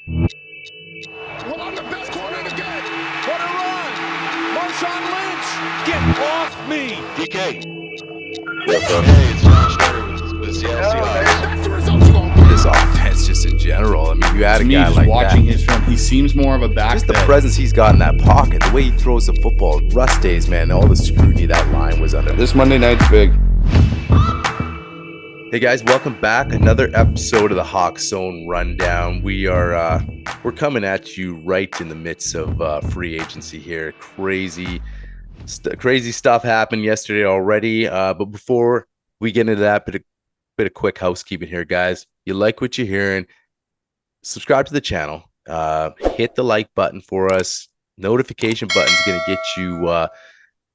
Well, I'm the best corner in the game. What a run. Marshawn Lynch. Get off me. DK. Hey, it's John Schneider with Seattle Seahawks. That's the result you want. This offense, just in general. I mean, you had To a me, guy just like watching that. his film, he seems more of a back. Just the presence he's got in that pocket, the way he throws the football. Rust days, man. All the scrutiny that line was under. This Monday night's big. Hey guys, welcome back. Another episode of the Hawk Zone Rundown. We're coming at you right in the midst of free agency here. Crazy stuff happened yesterday already. But before we get into that, bit of quick housekeeping here, guys. You like what you're hearing? Subscribe to the channel. Hit the like button for us. Notification button is going to get you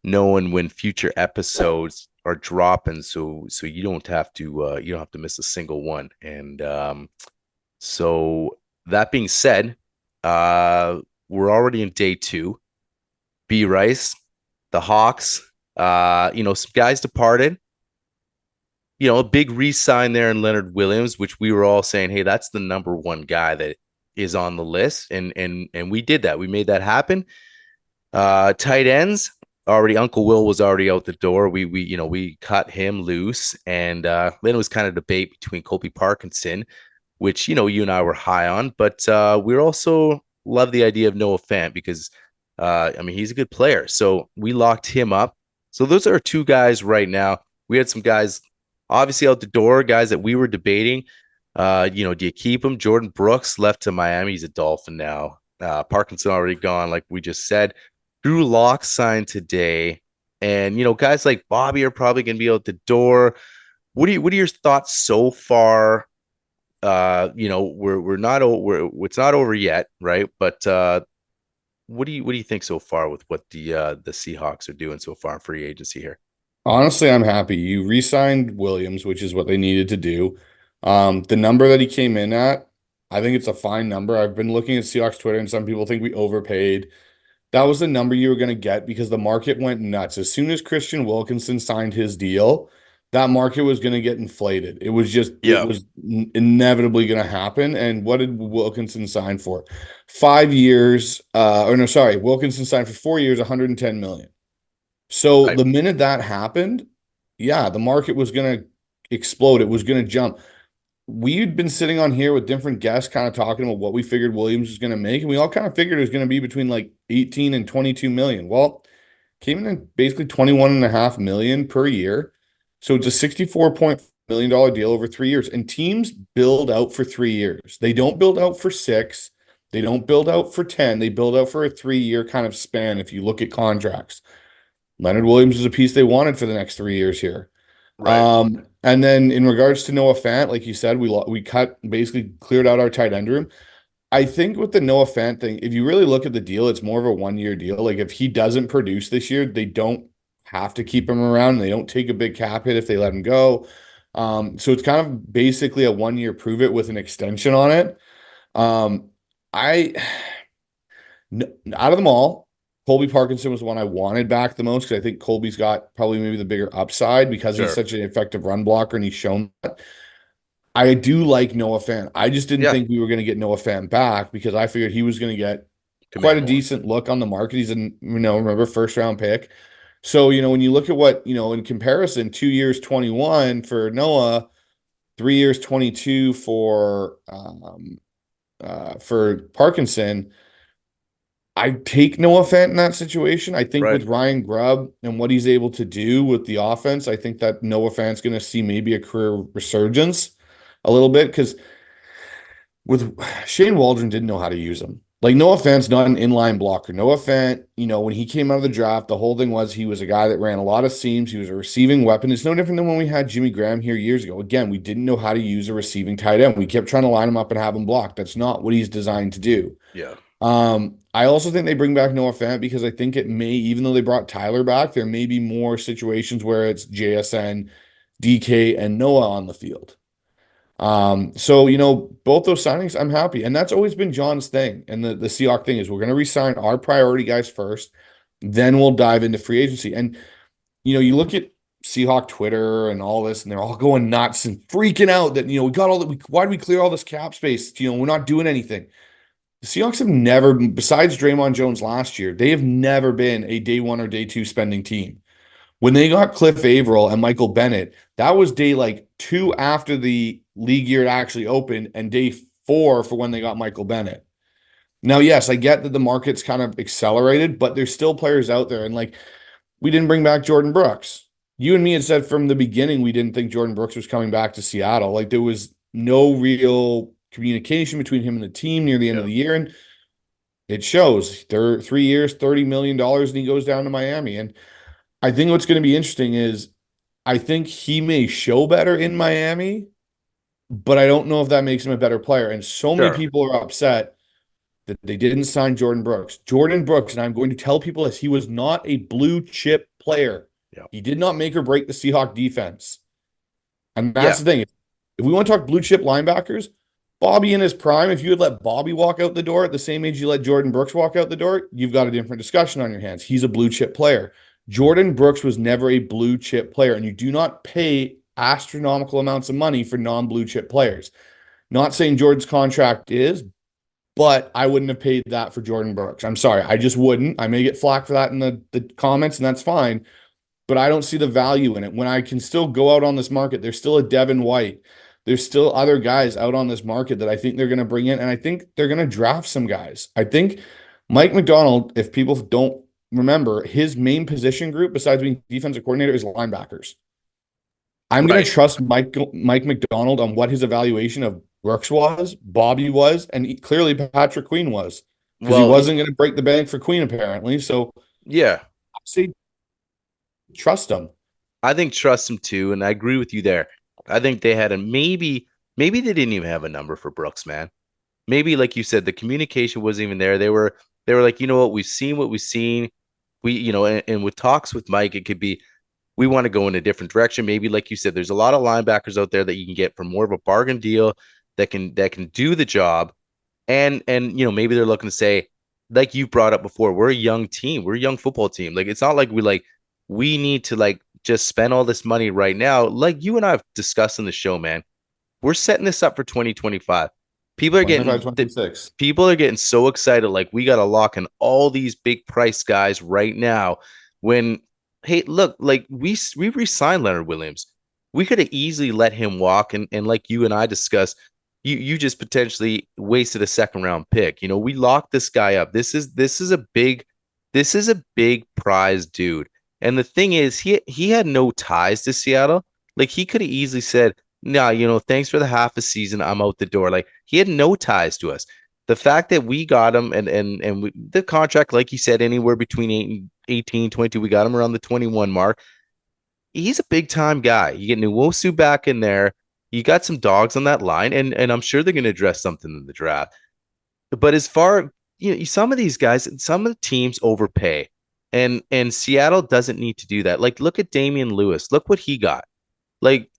knowing when future episodes are dropping, so you don't have to miss a single one. And so that being said, we're already in day 2. B Rice, the Hawks, some guys departed. A big re-sign there in Leonard Williams, which we were all saying, hey, that's the number one guy that is on the list, and we did that. We made that happen. Tight ends. Already, Uncle Will was already out the door. We cut him loose, and then it was kind of debate between Colby Parkinson, which you and I were high on, but we also love the idea of Noah Fant because he's a good player, so we locked him up. So those are 2 guys right now. We had some guys obviously out the door, guys that we were debating. Do you keep him? Jordan Brooks left to Miami. He's a Dolphin now. Parkinson already gone, like we just said. Drew Lock signed today, and guys like Bobby are probably going to be out the door. What are your thoughts so far? It's not over yet, right? But what do you think so far with what the Seahawks are doing so far in free agency here? Honestly, I'm happy. You re-signed Williams, which is what they needed to do. The number that he came in at, I think it's a fine number. I've been looking at Seahawks Twitter, and some people think we overpaid. That was the number you were going to get because the market went nuts. As soon as Christian Wilkinson signed his deal, that market was going to get inflated. It was inevitably going to happen. And what did Wilkinson sign for? 5 years, Wilkinson signed for 4 years, 110 million. So Right. The minute that happened, the market was going to explode. It was going to jump. We'd been sitting on here with different guests kind of talking about what we figured Williams was going to make, and we all kind of figured it was going to be between like 18 and 22 million. Well, came in at basically 21.5 million per year. So it's a $64 million deal over 3 years. And teams build out for 3 years. They don't build out for 6. They don't build out for 10. They build out for a 3-year kind of span if you look at contracts. Leonard Williams is a piece they wanted for the next 3 years here. Right. And then in regards to Noah Fant, like you said, we basically cleared out our tight end room. I think with the Noah Fant thing, if you really look at the deal, it's more of a 1-year deal. Like if he doesn't produce this year, they don't have to keep him around. They don't take a big cap hit if they let him go. So it's kind of basically a 1-year prove it with an extension on it. Out of them all, Colby Parkinson was the one I wanted back the most because I think Colby's got probably maybe the bigger upside because he's such an effective run blocker and he's shown that. I do like Noah Fant. I just didn't think we were going to get Noah Fant back because I figured he was going to get quite a decent look on the market. He's remember, 1st-round pick. So, when you look at what, in comparison, 2 years, 21 for Noah, 3 years, 22 for Parkinson, I take Noah Fant in that situation. I think with Ryan Grubb and what he's able to do with the offense, I think that Noah Fant's going to see maybe a career resurgence a little bit because with Shane Waldron didn't know how to use him. Like Noah Fant's not an inline blocker. Noah Fant, when he came out of the draft, the whole thing was he was a guy that ran a lot of seams. He was a receiving weapon. It's no different than when we had Jimmy Graham here years ago. Again, we didn't know how to use a receiving tight end. We kept trying to line him up and have him blocked. That's not what he's designed to do. Yeah. I also think they bring back Noah Fant because I think it may, even though they brought Tyler back, there may be more situations where it's JSN, DK, and Noah on the field. So both those signings, I'm happy. And that's always been John's thing. And the Seahawks thing is we're going to re-sign our priority guys first, then we'll dive into free agency. And, you look at Seahawk Twitter and all this, and they're all going nuts and freaking out that, we got all that. Why did we clear all this cap space? We're not doing anything. The Seahawks have never, besides Draymond Jones last year, they have never been a day one or day two spending team. When they got Cliff Averill and Michael Bennett, that was day like 2 after the league year had actually opened and day 4 for when they got Michael Bennett. Now, yes, I get that the market's kind of accelerated, but there's still players out there. And like, we didn't bring back Jordan Brooks. You and me had said from the beginning we didn't think Jordan Brooks was coming back to Seattle. Like, there was no real communication between him and the team near the end of the year. And it shows. They're 3 years, $30 million, and he goes down to Miami. And I think what's going to be interesting is I think he may show better in Miami, but I don't know if that makes him a better player. And so many people are upset that they didn't sign Jordan Brooks. Jordan Brooks, and I'm going to tell people this, he was not a blue chip player. Yeah. He did not make or break the Seahawks defense. And that's the thing. If we want to talk blue chip linebackers, Bobby in his prime, if you had let Bobby walk out the door at the same age you let Jordan Brooks walk out the door, you've got a different discussion on your hands. He's a blue chip player. Jordan Brooks was never a blue chip player, and you do not pay astronomical amounts of money for non-blue chip players. Not saying Jordan's contract is, but I wouldn't have paid that for Jordan Brooks. I'm sorry. I just wouldn't. I may get flack for that in the comments, and that's fine. But I don't see the value in it. When I can still go out on this market, there's still a Devin White. There's still other guys out on this market that I think they're going to bring in, and I think they're going to draft some guys. I think Mike McDonald, if people don't remember, his main position group, besides being defensive coordinator, is linebackers. I'm going to trust Mike McDonald on what his evaluation of Brooks was, Bobby was, and clearly Patrick Queen was. Because he wasn't going to break the bank for Queen, apparently. So, yeah. I say trust him. I think trust him too, and I agree with you there. I think they had maybe they didn't even have a number for Brooks, man. Maybe, like you said, the communication wasn't even there. They were like, you know what, we've seen what we've seen. And with talks with Mike, it could be, we want to go in a different direction. Maybe, like you said, there's a lot of linebackers out there that you can get for more of a bargain deal that can do the job. And maybe they're looking to say, like you brought up before, we're a young team. We're a young football team. Like, it's not like we need to just spend all this money right now. Like you and I have discussed in the show, man, we're setting this up for 2025. People are getting so excited. Like, we got to lock in all these big price guys right now. When, hey, look, like we re-signed Leonard Williams. We could have easily let him walk. And like you and I discussed, you just potentially wasted a second round pick. We locked this guy up. This is a big prize dude. And the thing is, he had no ties to Seattle. Like, he could have easily said, nah, thanks for the half a season, I'm out the door. Like, he had no ties to us. The fact that we got him and the contract, like you said, anywhere between 18, 22, we got him around the 21 mark. He's a big time guy. You get Nwosu back in there. You got some dogs on that line, and I'm sure they're going to address something in the draft. But as far, some of these guys, some of the teams overpay. And Seattle doesn't need to do that. Like, look at Damian Lewis. Look what he got. Like,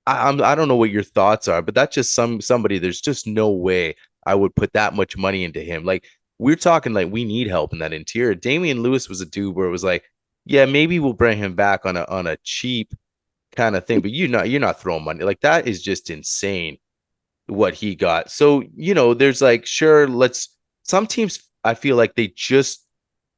I don't know what your thoughts are, but that's just somebody. There's just no way I would put that much money into him. Like, we're talking like we need help in that interior. Damian Lewis was a dude where it was like, yeah, maybe we'll bring him back on a cheap kind of thing, but you're not throwing money. Like, that is just insane what he got. So, there's like, sure, some teams, I feel like they just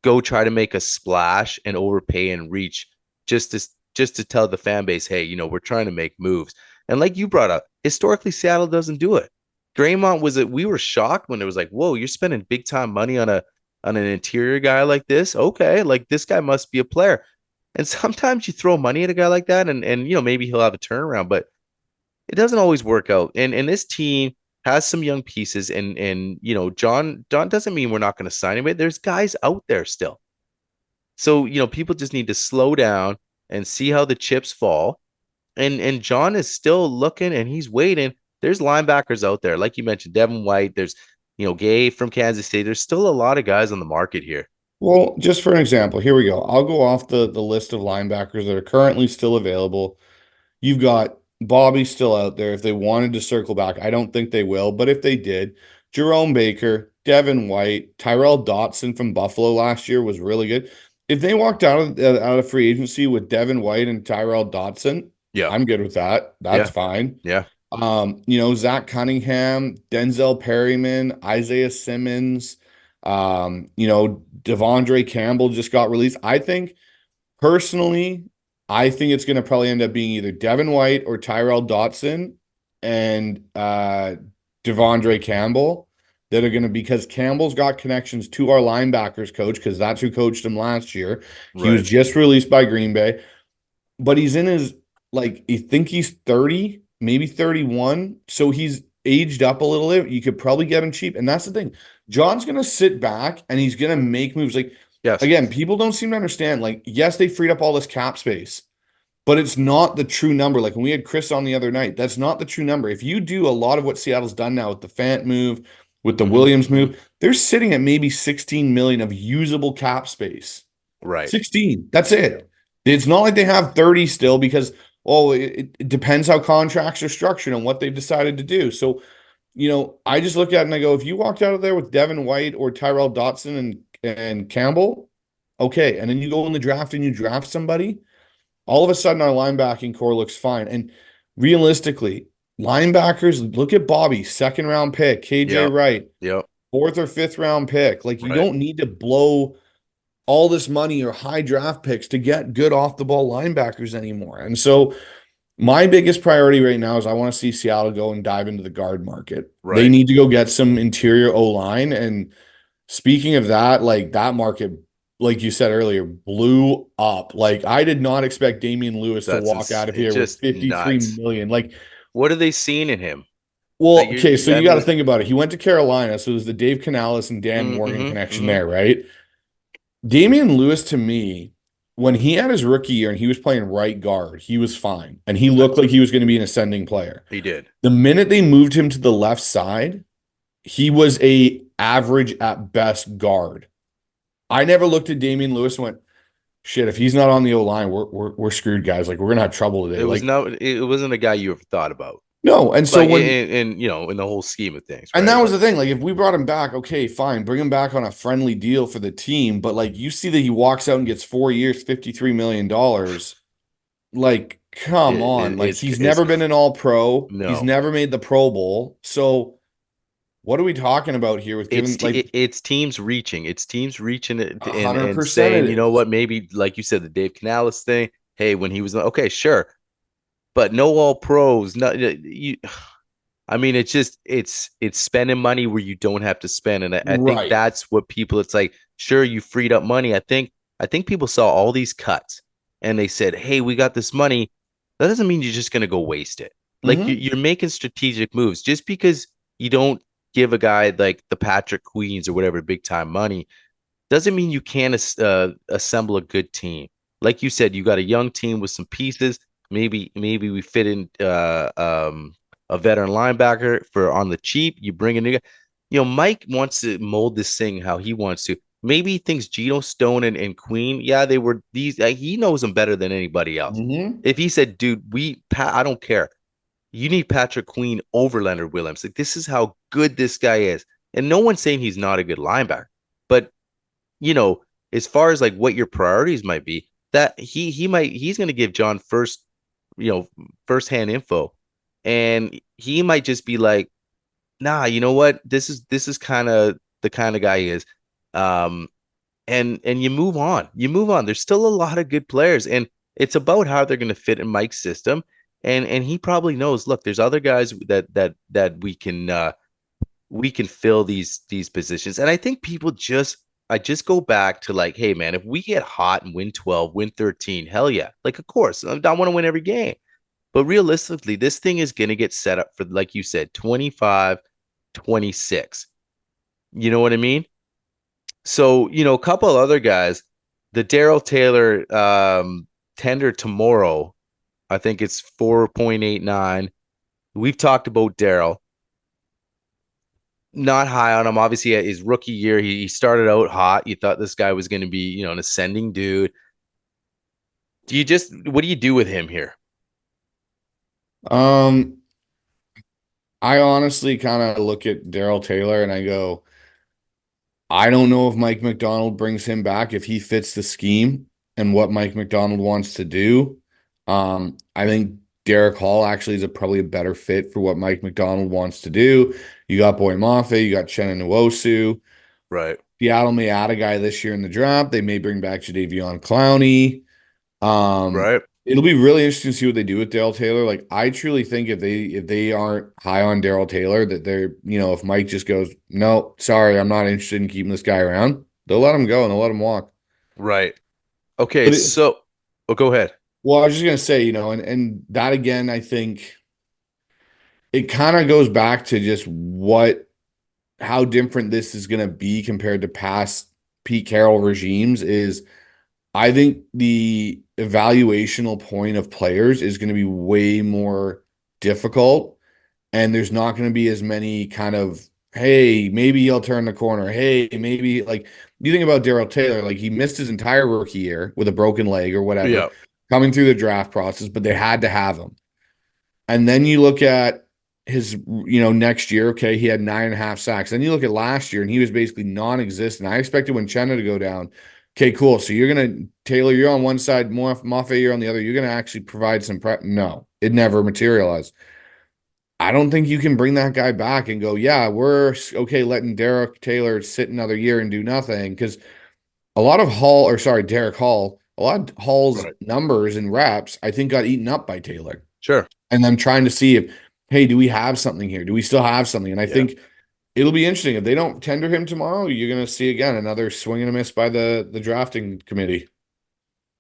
go try to make a splash and overpay and reach just to tell the fan base, hey, we're trying to make moves. And like you brought up, historically, Seattle doesn't do it. Draymond we were shocked when it was like, whoa, you're spending big time money on an interior guy like this. Okay, like, this guy must be a player. And sometimes you throw money at a guy like that and maybe he'll have a turnaround, but it doesn't always work out. And this team has some young pieces, and John doesn't mean we're not going to sign anybody. There's guys out there still. So, people just need to slow down and see how the chips fall. And John is still looking, and he's waiting. There's linebackers out there. Like you mentioned, Devin White, there's, Gay from Kansas State. There's still a lot of guys on the market here. Well, just for an example, here we go. I'll go off the list of linebackers that are currently still available. You've got Bobby still out there. If they wanted to circle back, I don't think they will, but if they did, Jerome Baker, Devin White, Tyrell Dotson from Buffalo last year was really good. If they walked out of free agency with Devin White and Tyrell Dotson, yeah, I'm good with that. That's fine. Yeah. Zach Cunningham, Denzel Perryman, Isaiah Simmons, Devondre Campbell just got released. Personally, I think it's going to probably end up being either Devin White or Tyrell Dotson and Devondre Campbell that are going to, because Campbell's got connections to our linebackers coach, because that's who coached him last year. He was Right. just released by Green Bay, but he's in his, like, I think he's 30, maybe 31. So he's aged up a little bit. You could probably get him cheap. And that's the thing. John's going to sit back and he's going to make moves. Like, Yes. again, people don't seem to understand. Like, yes, they freed up all this cap space, but it's not the true number. Like when we had Chris on the other night, that's not the true number. If you do a lot of what Seattle's done now with the Fant move, with the Mhm. Williams move, they're sitting at maybe 16 million of usable cap space. Right. 16. That's it. It's not like they have 30 still because, it depends how contracts are structured and what they've decided to do. So, I just look at it and I go, if you walked out of there with Devin White or Tyrell Dotson and Campbell, okay. And then you go in the draft and you draft somebody, all of a sudden our linebacking core looks fine. And realistically, linebackers, look at Bobby, second round pick, KJ Yep. Wright, Yep. fourth or fifth round pick. Like you Right. don't need to blow all this money or high draft picks to get good off the ball linebackers anymore. And so my biggest priority right now is I want to see Seattle go and dive into the guard market. They Right. need to go get some interior O line. And speaking of that, like that market, like you said earlier, blew up. Like I did not expect Damian Lewis to walk out of here with Just 53 nuts. million. Like, What are they seeing in him? well, Like okay, so I you got to mean, think about it. He went to Carolina, so there's the Dave Canales and Dan Morgan connection there, right? Damian Lewis, to me, when he had his rookie year and he was playing right guard, he was fine. And he looked like he was going to be an ascending player. he did. The minute they moved him to the left side, he was a average at best guard. I never looked at Damian Lewis and went, shit, if he's not on the O line, we're screwed, guys. Like we're gonna have trouble today. Like It wasn't a guy you ever thought about. no, and so Like when in the whole scheme of things, and right? that was Like, the thing. Like, if we brought him back, okay, fine, bring him back on a friendly deal for the team. But like, you see that he walks out and gets 4 years, $53 million. Like, come on. Like, he's it's never been an all pro. He's no. never made the Pro Bowl. So, what are we talking about here with giving like It's teams reaching. It's teams reaching it and 100% saying, it you know is? what, maybe like you said, the Dave Canales thing. Hey, when he was okay, sure, but no all pros. No, you. I mean, it's spending money where you don't have to spend, and I think Right. that's what people. It's like, sure, you freed up money. I think people saw all these cuts, and they said, hey, we got this money. That doesn't mean you're just gonna go waste it. Like Mm-hmm. you're making strategic moves. Just because you don't give a guy like the Patrick Queens or whatever big time money doesn't mean you can't assemble a good team. Like you said, you got a young team with some pieces. Maybe we fit in a veteran linebacker for on the cheap. You bring a new guy. Mike wants to mold this thing how he wants to. Maybe he thinks Geno Stone and Queen, yeah, they were these. He knows them better than anybody else. Mm-hmm. If he said, dude, I don't care. You need Patrick Queen over Leonard Williams. Like, this is how good this guy is. And no one's saying he's not a good linebacker. But, as far as like what your priorities might be, that he's going to give John firsthand info. And he might just be like, nah, you know what? This is kind of the kind of guy he is. Um, and you move on. You move on. There's still a lot of good players, and it's about how they're going to fit in Mike's system. And he probably knows. Look, there's other guys that we can fill these positions. And I think I just go back to like, hey man, if we get hot and win 12, win 13, hell yeah. Like, of course, I want to win every game. But realistically, this thing is going to get set up for, like you said, 25, 26. You know what I mean? So, a couple of other guys, the Daryl Taylor tender tomorrow, I think it's 4.89. We've talked about Daryl. Not high on him. Obviously, his rookie year, he started out hot. You thought this guy was going to be, an ascending dude. What do you do with him here? Um, I honestly kind of look at Daryl Taylor and I go, I don't know if Mike McDonald brings him back, if he fits the scheme and what Mike McDonald wants to do. I think Derek Hall actually is probably a better fit for what Mike McDonald wants to do. You got Boy Mafe, you got Chenna Nwosu. Right. Seattle may add a guy this year in the draft. They may bring back Jadeveon Clowney. Right. It'll be really interesting to see what they do with Daryl Taylor. Like, I truly think if they aren't high on Daryl Taylor, that they're, if Mike just goes, no, sorry, I'm not interested in keeping this guy around, they'll let him go and they'll let him walk. Right. Okay. But So, go ahead. well, I was just gonna say, and that again, I think it kind of goes back to just how different this is gonna be compared to past Pete Carroll regimes is I think the evaluational point of players is going to be way more difficult, and there's not going to be as many kind of, hey, maybe he'll turn the corner. Hey, maybe like you think about Daryl Taylor, like he missed his entire rookie year with a broken leg or whatever, Yeah. coming through the draft process, but they had to have him. And then you look at his, next year, okay, he had 9.5 sacks. Then you look at last year and he was basically non-existent. I expected when Chenna to go down. Okay, cool. So Taylor, you're on one side, Mafe, you're on the other. You're gonna actually provide some prep. No, it never materialized. I don't think you can bring that guy back and go, yeah, we're okay letting Derek Taylor sit another year and do nothing. Because Derek Hall, a lot of Hall's Right. numbers and reps, I think got eaten up by Taylor. Sure. And them trying to see if, hey, do we have something here? Do we still have something? And I think it'll be interesting. If they don't tender him tomorrow, you're going to see again another swing and a miss by the drafting committee.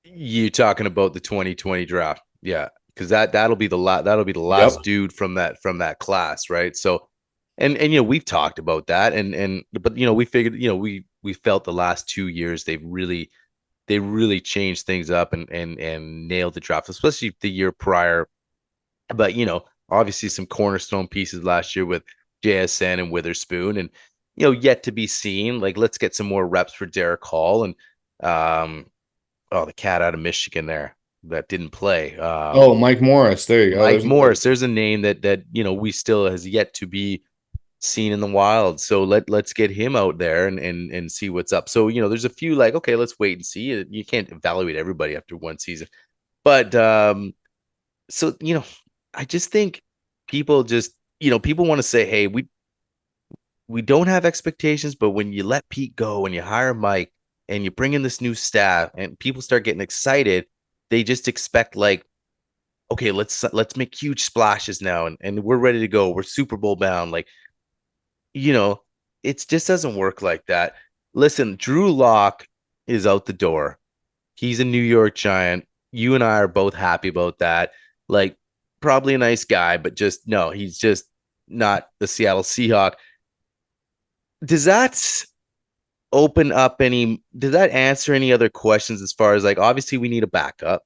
You talking about the 2020 draft? Yeah, because that'll be the last Yep. dude from that class, right? So, and we've talked about that, but we figured we felt the last 2 years they really changed things up and nailed the draft, especially the year prior. But obviously some cornerstone pieces last year with JSN and Witherspoon, and yet to be seen. Like, let's get some more reps for Derek Hall and the cat out of Michigan there that didn't play. Mike Morris. There you go. Mike Morris. There's a name that we still has yet to be seen in the wild. So let's get him out there and see what's up. So there's a few like, okay, let's wait and see. You can't evaluate everybody after one season, but so I just think people want to say, hey, we don't have expectations, but when you let Pete go and you hire Mike and you bring in this new staff and people start getting excited, they just expect like, okay, let's make huge splashes now and we're ready to go. We're Super Bowl bound. Like, it just doesn't work like that. Listen, Drew Lock is out the door. He's a New York Giant. You and I are both happy about that. Like, probably a nice guy, but just no, he's just not the Seattle Seahawk. Does that answer any other questions as far as like, obviously we need a backup.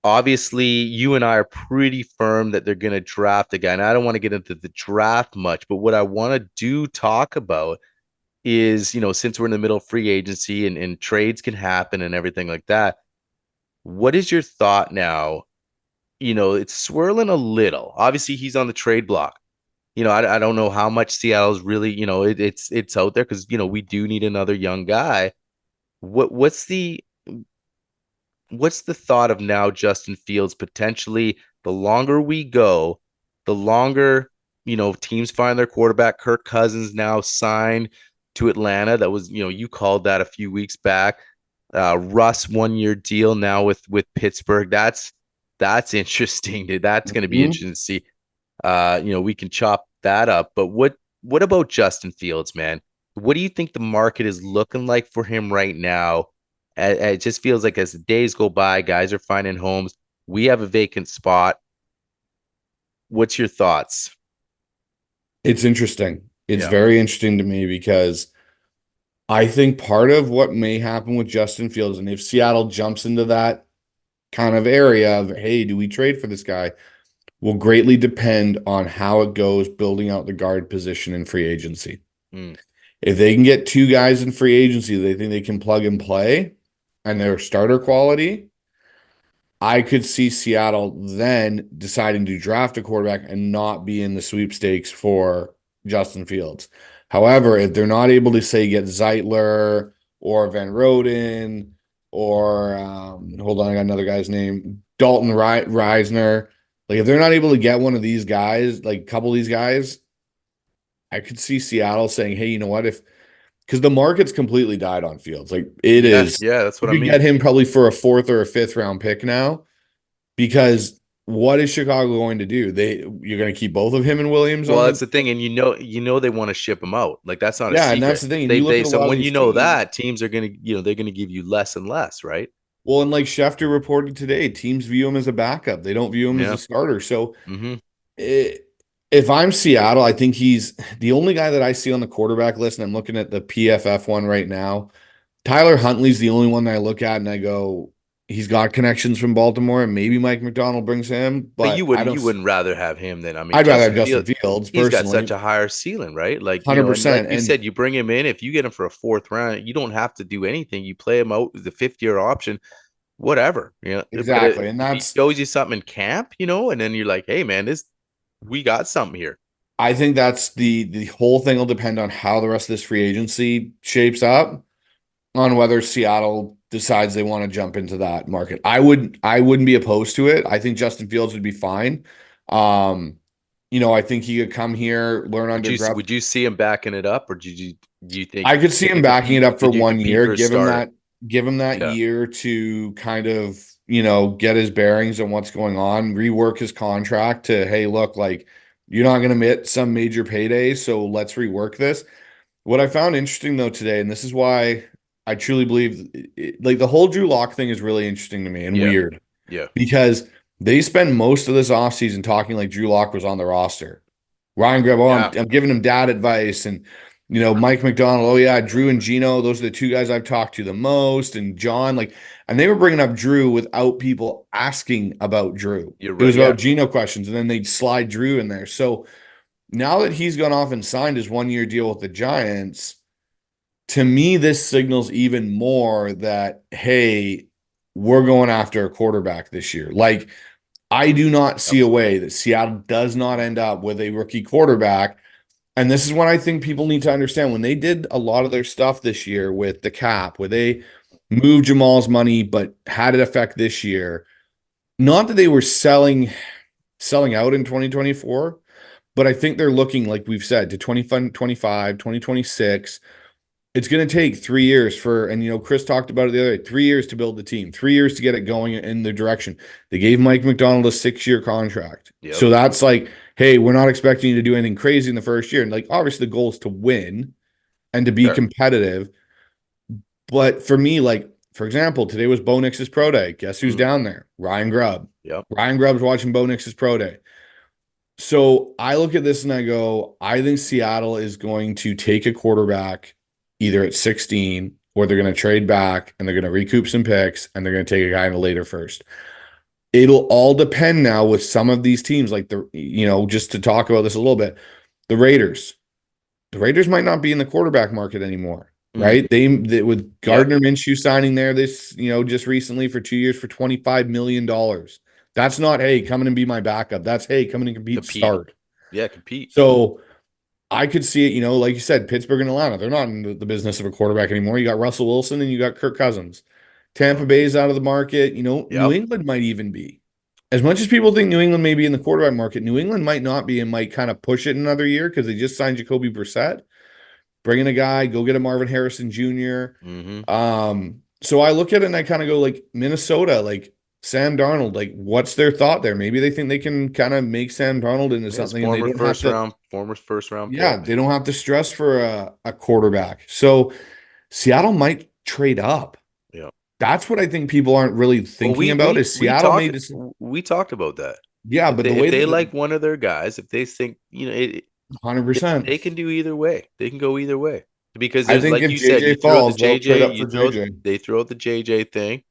Obviously, you and I are pretty firm that they're going to draft a guy. And I don't want to get into the draft much, but what I want to talk about is, since we're in the middle of free agency and trades can happen and everything like that, what is your thought now? It's swirling a little. Obviously, he's on the trade block. I don't know how much Seattle's really, it's out there because, we do need another young guy. What's the thought of now Justin Fields potentially? The longer we go, the longer, teams find their quarterback. Kirk Cousins now signed to Atlanta. That was, you called that a few weeks back. Russ 1-year deal now with Pittsburgh. That's interesting, dude. That's going to be interesting to see. We can chop that up. But what about Justin Fields, man? What do you think the market is looking like for him right now? It just feels like as the days go by, guys are finding homes. We have a vacant spot. What's your thoughts? It's interesting. It's very interesting to me because I think part of what may happen with Justin Fields, and if Seattle jumps into that kind of area of, hey, do we trade for this guy, will greatly depend on how it goes building out the guard position in free agency. If they can get two guys in free agency they think they can plug and play and they're starter quality, I could see Seattle then deciding to draft a quarterback and not be in the sweepstakes for Justin Fields. However, if they're not able to, say, get Zeitler or Van Roden or, hold on, I got another guy's name, Dalton Reisner, Like if they're not able to get one of these guys, like a couple of these guys, I could see Seattle saying, "Hey, you know what? If because the market's completely died on Fields, like it Yes, is. yeah, that's You what I could get mean. him probably for a fourth or a fifth round pick now because what is Chicago going to do? You're going to keep both of him and Williams on Well, the that's the thing, and they want to ship him out. Like that's not a yeah, and that's secret. the thing. And They you look they at a so lot of when these you know teams. that teams are gonna they're gonna give you less and less, right? Well, and like Schefter reported today, teams view him as a backup. They don't view him as Yeah. a starter. So Mm-hmm. if I'm Seattle, I think he's the only guy that I see on the quarterback list, and I'm looking at the PFF one right now. Tyler Huntley's the only one that I look at and I go, he's got connections from Baltimore, and maybe Mike McDonald brings him, But but I don't. you wouldn't rather have him than I'd rather have Justin Justin Fields. Fields He's got such personally, a higher ceiling, right? Like, 100%. and like you And said, you bring him in. If you get him for a fourth round, you don't have to do anything. You play him out with the fifth year option, whatever. But exactly. And if he that's, shows you something in camp, and then you're like, hey man, we got something here. I think that's the whole thing will depend on how the rest of this free agency shapes up on whether Seattle decides they want to jump into that market. I wouldn't be opposed to it. I think Justin Fields would be fine. Um, I think he could come here, learn under Grub. Would you see him backing it up, or do you think I could see could him you backing it compete? up for Could you one compete year, for a starter? give him that Yeah, year to kind of, get his bearings on what's going on, rework his contract to, hey, look, like you're not going to hit some major payday, so let's rework this. What I found interesting though today, and this is why I truly believe like the whole Drew Lock thing is really interesting to me and yeah, weird yeah. because they spend most of this offseason talking like Drew Lock was on the roster. Ryan Grubb, oh, Yeah. I'm giving him dad advice. And, Mike McDonald, oh, yeah, Drew and Gino, those are the two guys I've talked to the most. And John, and they were bringing up Drew without people asking about Drew. You're It right. was Yeah. about Gino questions, and then they'd slide Drew in there. So now that he's gone off and signed his 1 year deal with the Giants, to me, this signals even more that, hey, we're going after a quarterback this year. Like, I do not see a Absolutely. way that Seattle does not end up with a rookie quarterback. And this is what I think people need to understand. When they did a lot of their stuff this year with the cap, where they moved Jamal's money, but had it affect this year, not that they were selling out in 2024, but I think they're looking, like we've said, to 2025, 2026. It's going to take 3 years and Chris talked about it the other day, 3 years to build the team, 3 years to get it going in the direction. They gave Mike McDonald a 6 year contract. Yep. So that's like, hey, we're not expecting you to do anything crazy in the first year. And like, obviously the goal is to win and to be Sure. competitive. But for me, like, for example, today was Bo Nix's pro day. Guess who's down there? Ryan Grubb. Yep. Ryan Grubb's watching Bo Nix's pro day. So I look at this and I go, I think Seattle is going to take a quarterback either at 16 or they're going to trade back and they're going to recoup some picks and they're going to take a guy in a later first. It'll all depend now with some of these teams, like just to talk about this a little bit, the Raiders. The Raiders might not be in the quarterback market anymore, right? They with Gardner Minshew signing there just recently for 2 years for $25 million. That's not, hey, come in and be my backup. That's, hey, come in and compete. Start. Yeah, compete. So I could see it, like you said, Pittsburgh and Atlanta. They're not in the business of a quarterback anymore. You got Russell Wilson and you got Kirk Cousins. Tampa Bay's out of the market. New England might even be. As much as people think New England may be in the quarterback market, New England might not be and might kind of push it another year because they just signed Jacoby Brissett. Bring in a guy, go get a Marvin Harrison Jr. So I look at it and I kind of go like Minnesota, like Sam Darnold, like what's their thought there? Maybe they think they can kind of make Sam Darnold into something and they don't have to. Former first round Yeah, pick. they don't have to stress for a quarterback. So Seattle might trade up. Yeah. That's what I think people aren't really thinking about is Seattle made this. We talked about that. Yeah, but the way if they like one of their guys, if they think, 100%, they can do either way. They can go either way. Because I there's, think like if you said, you JJ throw the falls, they'll trade up JJ, for JJ. they throw out the JJ thing.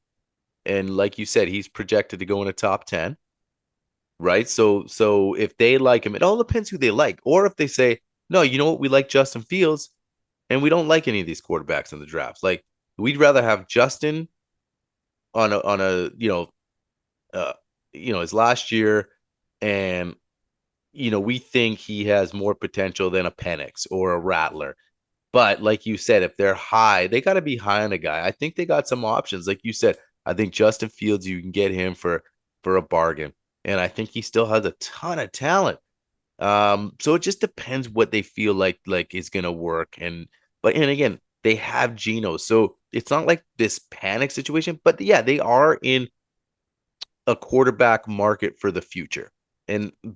And like you said, he's projected to go in a top 10. Right. So if they like him, it all depends who they like. Or if they say, no, you know what, we like Justin Fields and we don't like any of these quarterbacks in the drafts. Like we'd rather have Justin on his last year, and we think he has more potential than a Penix or a Rattler. But like you said, if they're high, they got to be high on a guy. I think they got some options. Like you said, I think Justin Fields, you can get him for a bargain. and I think he still has a ton of talent. So it just depends what they feel like is gonna work. And again, they have Geno, so it's not like this panic situation. But yeah, they are in a quarterback market for the future.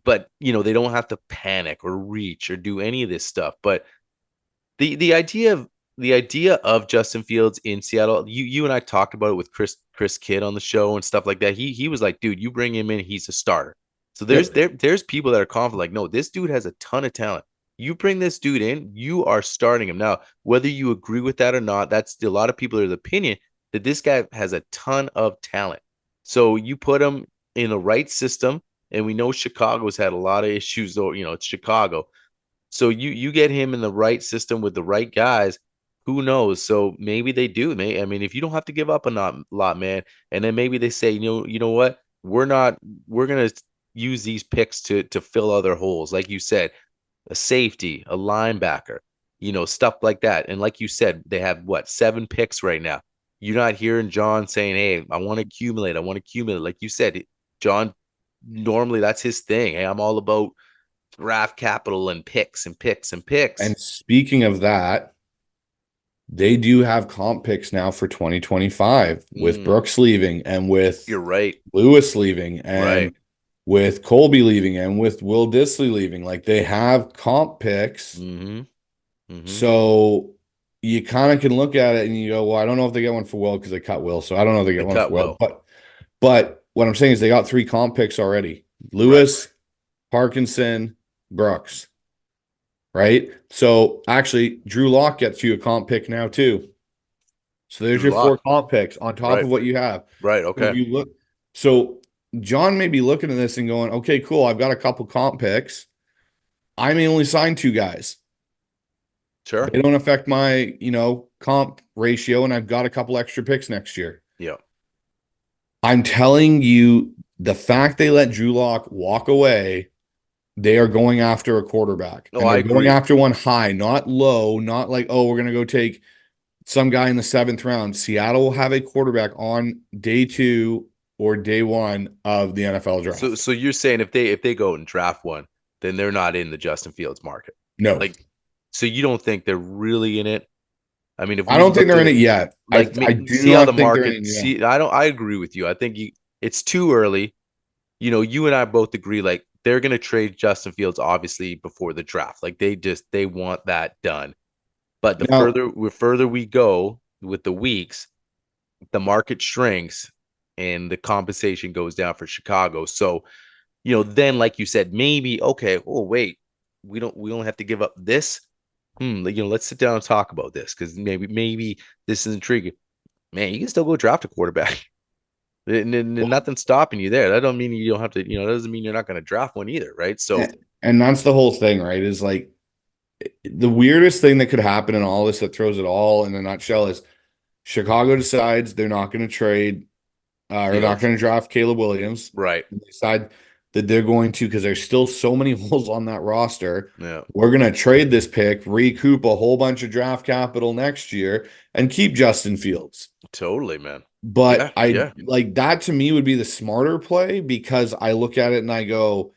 But they don't have to panic or reach or do any of this stuff. But the idea of Justin Fields in Seattle, you and I talked about it with Chris Kidd on the show and stuff like that. He was like, dude, you bring him in, he's a starter. So there's people that are confident, like, no, this dude has a ton of talent. You bring this dude in, you are starting him. Now, whether you agree with that or not, that's a lot of people are of the opinion that this guy has a ton of talent. So you put him in the right system, and we know Chicago's had a lot of issues, though, it's Chicago. So you get him in the right system with the right guys, who knows? So maybe they do. I mean, if you don't have to give up a lot, man, and then maybe they say, you know what? We're gonna use these picks to fill other holes, like you said, a safety, a linebacker, stuff like that. And like you said, they have 7 picks right now. You're not hearing John saying, "Hey, I want to accumulate. I want to accumulate." Like you said, John, normally that's his thing. Hey, I'm all about draft capital and picks and picks and picks. And speaking of that, they do have comp picks now for 2025 with Brooks leaving and with You're right. Lewis leaving and with Colby leaving and with Will Dissly leaving. Like, they have comp picks. So you kind of can look at it and you go, well, I don't know if they get one for Will because they cut Will. So I don't know if they get one for Will. But what I'm saying is they got 3 comp picks already. Lewis, Parkinson, Brooks. Right? So actually, Drew Lock gets you a comp pick now too. So there's your 4 comp picks on top of what you have. Right. Okay. If you look, so John may be looking at this and going, okay, cool. I've got a couple comp picks. I may only sign 2 guys. Sure. They don't affect my, comp ratio, and I've got a couple extra picks next year. Yeah. I'm telling you, the fact they let Drew Lock walk away, they are going after a quarterback. No, I agree. Going after one high, not low, not like, oh, we're going to go take some guy in the 7th round. Seattle will have a quarterback on day 2 or day 1 of the NFL draft. So you're saying if they go and draft one, then they're not in the Justin Fields market? No. So you don't think they're really in it? I mean, if I don't think they're in it yet. I do see not how the think they're market. in it yet. I agree with you. I think it's too early. You and I both agree. Like, they're going to trade Justin Fields obviously before the draft. Like, they want that done. But the further we go with the weeks, the market shrinks and the compensation goes down for Chicago. So, then like you said, maybe, okay, oh wait, we don't have to give up this. Let's sit down and talk about this, because maybe this is intriguing. Man, you can still go draft a quarterback. Nothing's stopping you there. That don't mean you don't have to, that doesn't mean you're not going to draft one either, right? So, and that's the whole thing, right? Is like, the weirdest thing that could happen in all this that throws it all in a nutshell is Chicago decides they're not going to trade or not going to draft Caleb Williams. Right. They decide that they're going to, because there's still so many holes on that roster. Yeah. We're going to trade this pick, recoup a whole bunch of draft capital next year, and keep Justin Fields. Totally, man. But like, that to me would be the smarter play, because I look at it and I go,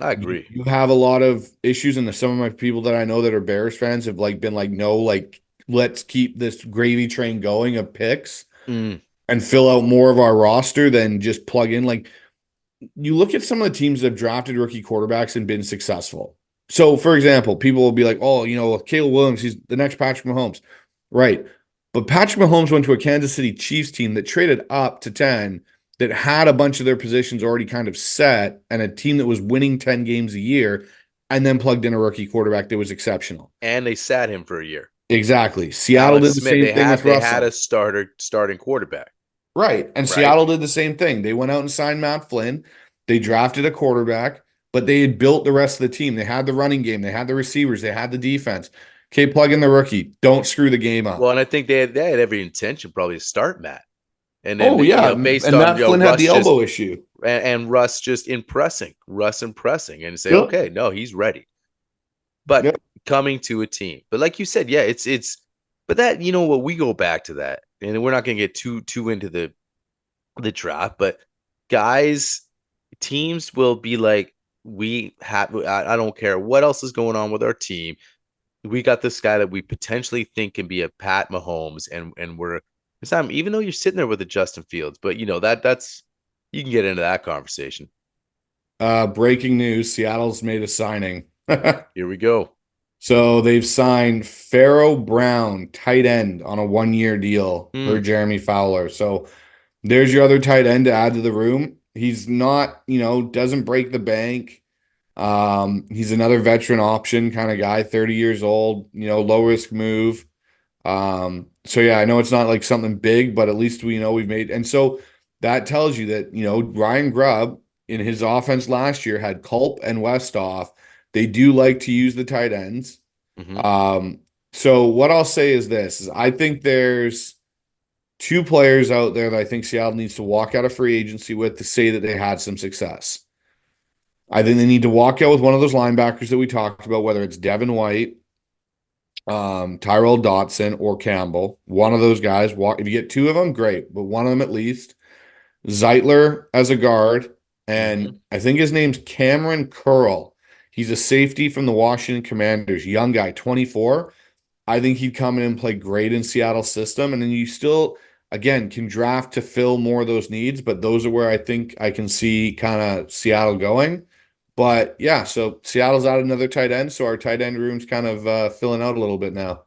I agree. You have a lot of issues, and some of my people that I know that are Bears fans have been like, no, like, let's keep this gravy train going of picks and fill out more of our roster than just plug in. Like, you look at some of the teams that have drafted rookie quarterbacks and been successful. So, for example, people will be like, oh, Caleb Williams, he's the next Patrick Mahomes. Right. But Patrick Mahomes went to a Kansas City Chiefs team that traded up to 10, that had a bunch of their positions already kind of set, and a team that was winning 10 games a year, and then plugged in a rookie quarterback that was exceptional. And they sat him for a year. Exactly. Seattle did the same thing with Russell. They had a starting quarterback. Right. And Seattle did the same thing. They went out and signed Matt Flynn. They drafted a quarterback, but they had built the rest of the team. They had the running game. They had the receivers. They had the defense. Okay, plug in the rookie. Don't screw the game up. Well, and I think they had every intention probably to start Matt. And then, based on Matt Flynn had the elbow issue. And Russ just impressing and say, okay, no, he's ready. But coming to a team. But like you said, but that, what, we go back to that, and we're not going to get too into the draft, but guys teams will be like, I don't care what else is going on with our team. We got this guy that we potentially think can be a Pat Mahomes, and we're it's not, even though you're sitting there with a Justin Fields, but that's you can get into that conversation. Breaking news, Seattle's made a signing. Here we go. So they've signed Pharaoh Brown, tight end, on a 1-year deal for Jeremy Fowler. So there's your other tight end to add to the room. He's not, doesn't break the bank. He's another veteran option kind of guy, 30 years old, low risk move. So yeah, I know it's not like something big, but at least we know we've made. And so that tells you that, Ryan Grubb in his offense last year had Culp and Westhoff. They do like to use the tight ends. So what I'll say is this, is I think there's two players out there that I think Seattle needs to walk out of free agency with to say that they had some success. I think they need to walk out with one of those linebackers that we talked about, whether it's Devin White, Tyrell Dotson, or Campbell. One of those guys. If you get two of them, great, but one of them at least. Zeitler as a guard, and I think his name's Cameron Curl. He's a safety from the Washington Commanders, young guy, 24. I think he'd come in and play great in Seattle's system, and then you still, again, can draft to fill more of those needs, but those are where I think I can see kind of Seattle going. But yeah, so Seattle's out another tight end, so our tight end room's kind of filling out a little bit now.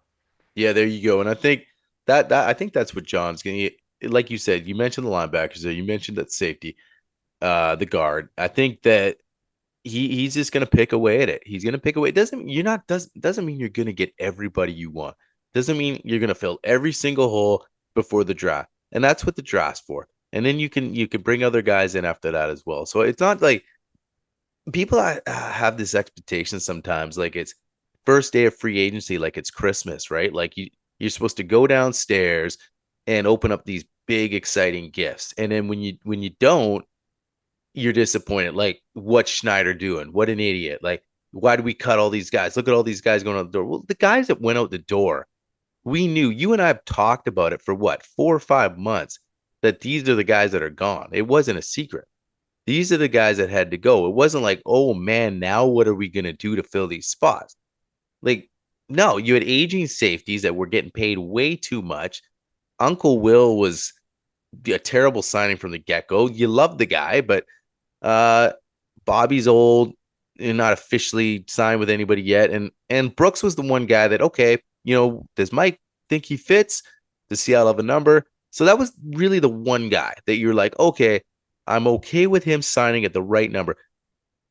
Yeah, there you go. And I think I think that's what John's going to, like you said, you mentioned the linebackers there, you mentioned that safety, the guard. I think that he's just going to pick away at it. He's going to pick away. It doesn't mean you're going to get everybody you want. Doesn't mean you're going to fill every single hole before the draft. And that's what the draft's for. And then you can bring other guys in after that as well. So it's not like people have this expectation sometimes, like it's first day of free agency, like it's Christmas, right? Like you're supposed to go downstairs and open up these big exciting gifts. And then when you don't, you're disappointed. Like, what's Schneider doing? What an idiot. Like, why do we cut all these guys? Look at all these guys going out the door. Well, the guys that went out the door, we knew, you and I have talked about it for what, 4 or 5 months, that these are the guys that are gone. It wasn't a secret. These are the guys that had to go. It wasn't like, oh man, now what are we going to do to fill these spots? Like, no, you had aging safeties that were getting paid way too much. Uncle Will was a terrible signing from the get-go. You love the guy, but Bobby's old and not officially signed with anybody yet. And Brooks was the one guy that, okay, does Mike think he fits? Does Seattle have a number? So that was really the one guy that you're like, okay, I'm okay with him signing at the right number.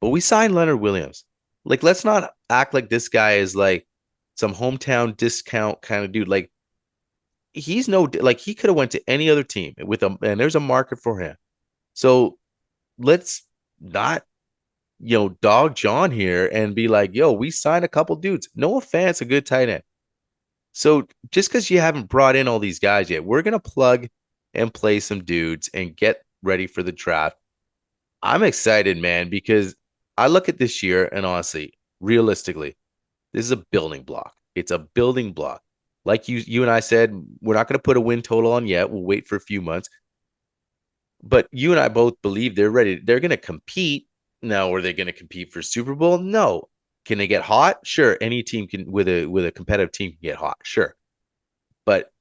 But we signed Leonard Williams. Like, let's not act like this guy is like some hometown discount kind of dude. Like, he's he could have went to any other team and there's a market for him. So let's not, dog John here and be like, yo, we signed a couple dudes. Noah Fant's a good tight end. So just because you haven't brought in all these guys yet, we're going to plug and play some dudes and get ready for the draft. I'm excited, man, because I look at this year and honestly, realistically, this is a building block. It's a building block. Like you and I said, we're not going to put a win total on yet. We'll wait for a few months. But you and I both believe they're ready. They're going to compete. Now, are they going to compete for Super Bowl? No. Can they get hot? Sure. Any team can, with a competitive team, can get hot. Sure. But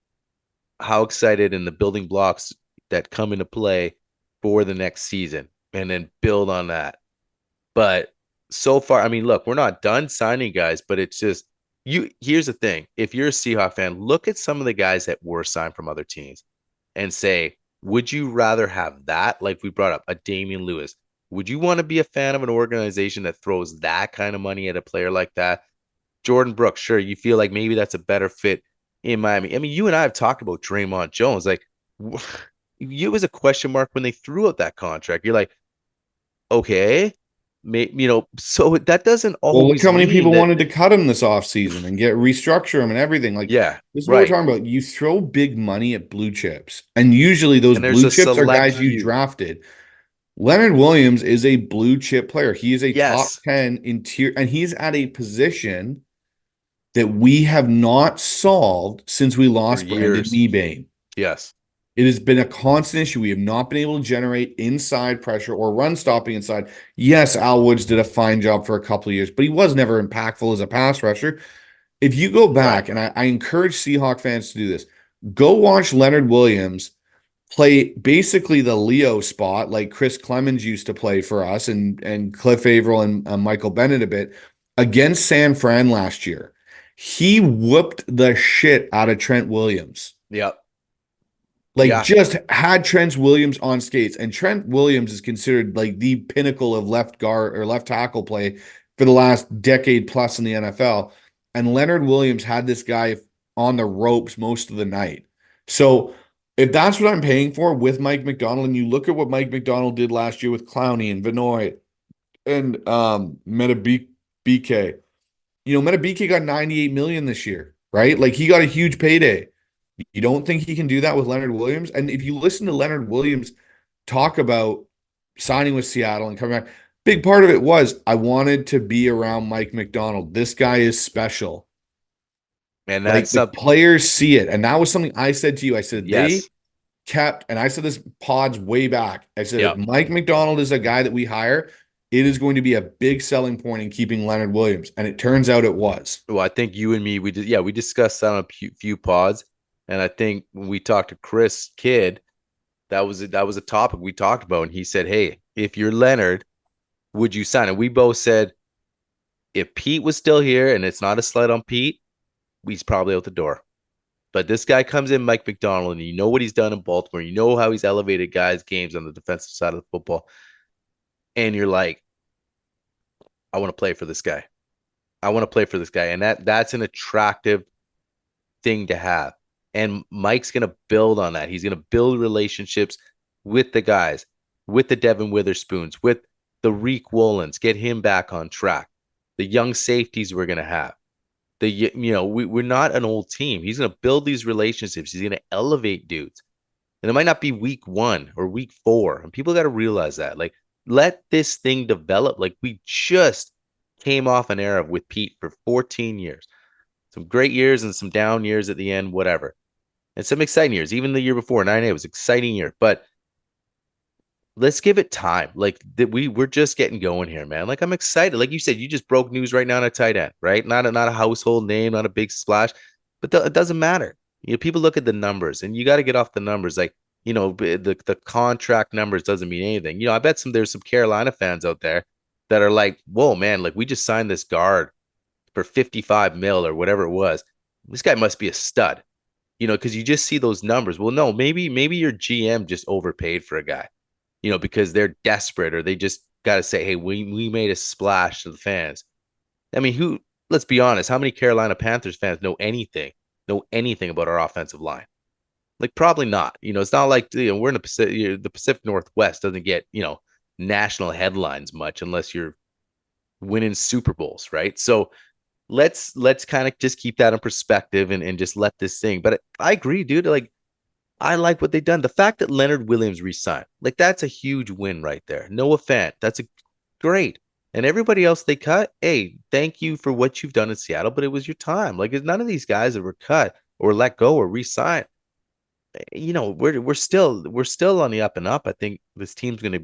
how excited in the building blocks that come into play for the next season and then build on that. But so far, I mean, look, we're not done signing guys, but it's just here's the thing. If you're a Seahawks fan, look at some of the guys that were signed from other teams and say, would you rather have that? Like we brought up a Damian Lewis. Would you want to be a fan of an organization that throws that kind of money at a player like that? Jordan Brooks, sure, you feel like maybe that's a better fit in Miami. I mean, you and I have talked about Draymond Jones. Like, it was a question mark when they threw out that contract. You're like, okay, so that doesn't always. Well, look how many people that, wanted to cut him this offseason and restructure him and everything. Like, yeah, this is what we're talking about. You throw big money at blue chips, and usually those blue chips are guys you drafted. Leonard Williams is a blue chip player. He is a top 10 in tier, and he's at a position that we have not solved since we lost Brandon Mebane. Yes. It has been a constant issue. We have not been able to generate inside pressure or run stopping inside. Yes, Al Woods did a fine job for a couple of years, but he was never impactful as a pass rusher. If you go back, and I encourage Seahawk fans to do this, go watch Leonard Williams play basically the Leo spot like Chris Clemens used to play for us and Cliff Averill and Michael Bennett a bit against San Fran last year. He whooped the shit out of Trent Williams. Yep. Like just had Trent Williams on skates. And Trent Williams is considered like the pinnacle of left guard or left tackle play for the last decade plus in the NFL. And Leonard Williams had this guy on the ropes most of the night. So if that's what I'm paying for with Mike McDonald, and you look at what Mike McDonald did last year with Clowney and Vinoy and Metabike, Metabike got $98 million this year, right? Like he got a huge payday. You don't think he can do that with Leonard Williams? And if you listen to Leonard Williams talk about signing with Seattle and coming back, big part of it was I wanted to be around Mike McDonald. This guy is special. And that's like the players see it. And that was something I said to you. I said, they kept, and I said this pods way back. I said, if Mike McDonald is a guy that we hire, it is going to be a big selling point in keeping Leonard Williams. And it turns out it was. Well, I think you and me, we discussed that on a few pods. And I think when we talked to Chris Kidd, that was a topic we talked about. And he said, hey, if you're Leonard, would you sign? And we both said, if Pete was still here, and it's not a slight on Pete, he's probably out the door. But this guy comes in, Mike McDonald, and you know what he's done in Baltimore. You know how he's elevated guys' games on the defensive side of the football. And you're like, I want to play for this guy. I want to play for this guy. And that's an attractive thing to have. And Mike's going to build on that. He's going to build relationships with the guys, with the Devin Witherspoons, with the Reek Woolens, get him back on track. The young safeties we're going to have. We're not an old team. He's going to build these relationships. He's going to elevate dudes. And it might not be week 1 or week 4. And people got to realize that. Like, let this thing develop. Like, we just came off an era with Pete for 14 years. Some great years and some down years at the end, whatever. And some exciting years. Even the year before, 9A was an exciting year. But let's give it time. Like, we're just getting going here, man. Like, I'm excited. Like you said, you just broke news right now on a tight end, right? Not a household name, not a big splash. But it doesn't matter. People look at the numbers, and you got to get off the numbers. Like, the contract numbers doesn't mean anything. I bet there's some Carolina fans out there that are like, whoa, man, like we just signed this guard for 55 mil or whatever it was. This guy must be a stud, because you just see those numbers. Well, no, maybe your GM just overpaid for a guy, because they're desperate or they just got to say, hey, we made a splash to the fans. I mean, let's be honest, how many Carolina Panthers fans know anything about our offensive line? Like, probably not. It's not like, we're in the Pacific Northwest doesn't get, national headlines much unless you're winning Super Bowls, right? So let's kind of just keep that in perspective and just let this thing. But I agree, dude. Like, I like what they've done. The fact that Leonard Williams resigned, like, that's a huge win right there. Noah Fant, that's great. And everybody else they cut, hey, thank you for what you've done in Seattle, but it was your time. Like, none of these guys that were cut or let go or re-signed. We're still on the up and up. I think this team's going to.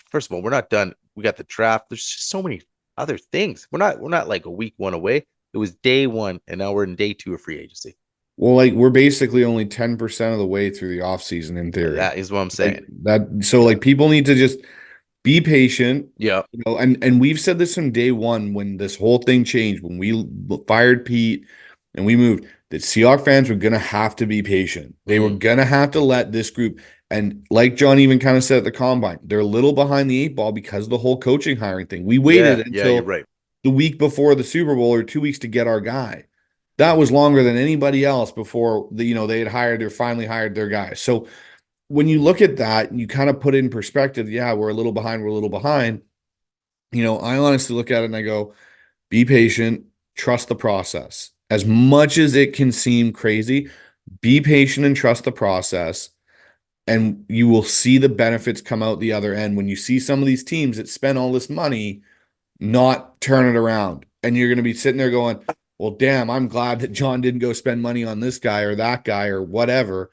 First of all, we're not done. We got the draft. There's just so many other things. We're not like a week 1 away. It was day 1, and now we're in day 2 of free agency. Well, like, we're basically only 10% of the way through the offseason in theory. That is what I'm saying. Like people need to just be patient. Yeah. And we've said this from day 1 when this whole thing changed, when we fired Pete and we moved, that Seahawks fans were going to have to be patient. They were going to have to let this group, and like John even kind of said at the combine, they're a little behind the 8 ball because of the whole coaching hiring thing. We waited until the week before the Super Bowl or 2 weeks to get our guy. That was longer than anybody else before they had finally hired their guy. So when you look at that, you kind of put it in perspective. Yeah, we're a little behind. I honestly look at it and I go, be patient, trust the process. As much as it can seem crazy, be patient and trust the process. And you will see the benefits come out the other end when you see some of these teams that spend all this money not turn it around. And you're going to be sitting there going, well, damn, I'm glad that John didn't go spend money on this guy or that guy or whatever.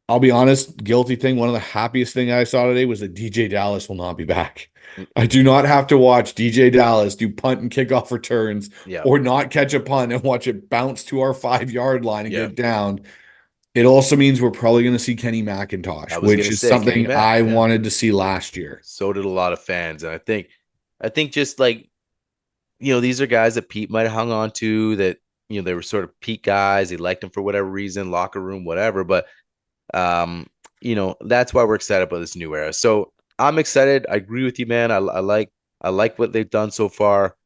I'll be honest, guilty thing. One of the happiest thing I saw today was that DJ Dallas will not be back. I do not have to watch DJ Dallas do punt and kickoff returns Yeah. or not catch a punt and watch it bounce to our 5-yard line and Yeah. get down. It also means we're probably going to see Kenny McIntosh, which is something I wanted to see last year. So did a lot of fans. And I think just like, these are guys that Pete might have hung on to that, they were sort of Pete guys. He liked them for whatever reason, locker room, whatever. But, that's why we're excited about this new era. So I'm excited. I agree with you, man. I like what they've done so far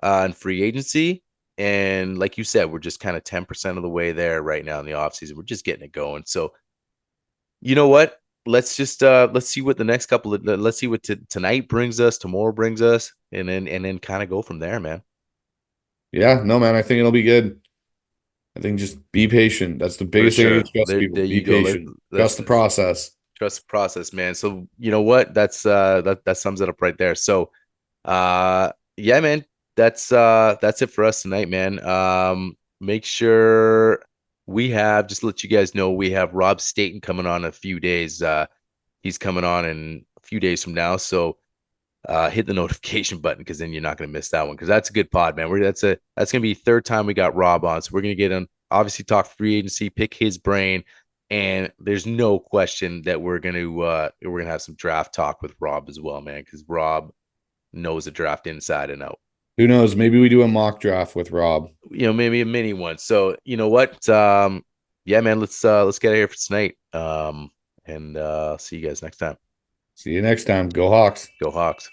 in free agency. And like you said, we're just kind of 10% of the way there right now in the offseason. We're just getting it going. So you know what? Let's just let's see what the next couple of let's see what tonight brings us, tomorrow brings us, and then kind of go from there, man. Yeah, no, man, I think it'll be good. I think just be patient. That's the biggest thing I trust people. Be patient. Trust the process. Trust the process, man. So you know what? That's that sums it up right there. So yeah, man, that's it for us tonight, man. Make sure just to let you guys know, we have Rob Staten coming on in a few days. He's coming on in a few days from now. So hit the notification button, because then you're not going to miss that one, because that's a good pod, man. That's going to be the third time we got Rob on. So we're going to get him, obviously talk free agency, pick his brain. And there's no question that we're going to have some draft talk with Rob as well, man, because Rob knows the draft inside and out. Who knows? Maybe we do a mock draft with Rob. Maybe a mini one. So you know what? Yeah, man, let's get out of here for tonight. And see you guys next time. See you next time. Go Hawks. Go Hawks.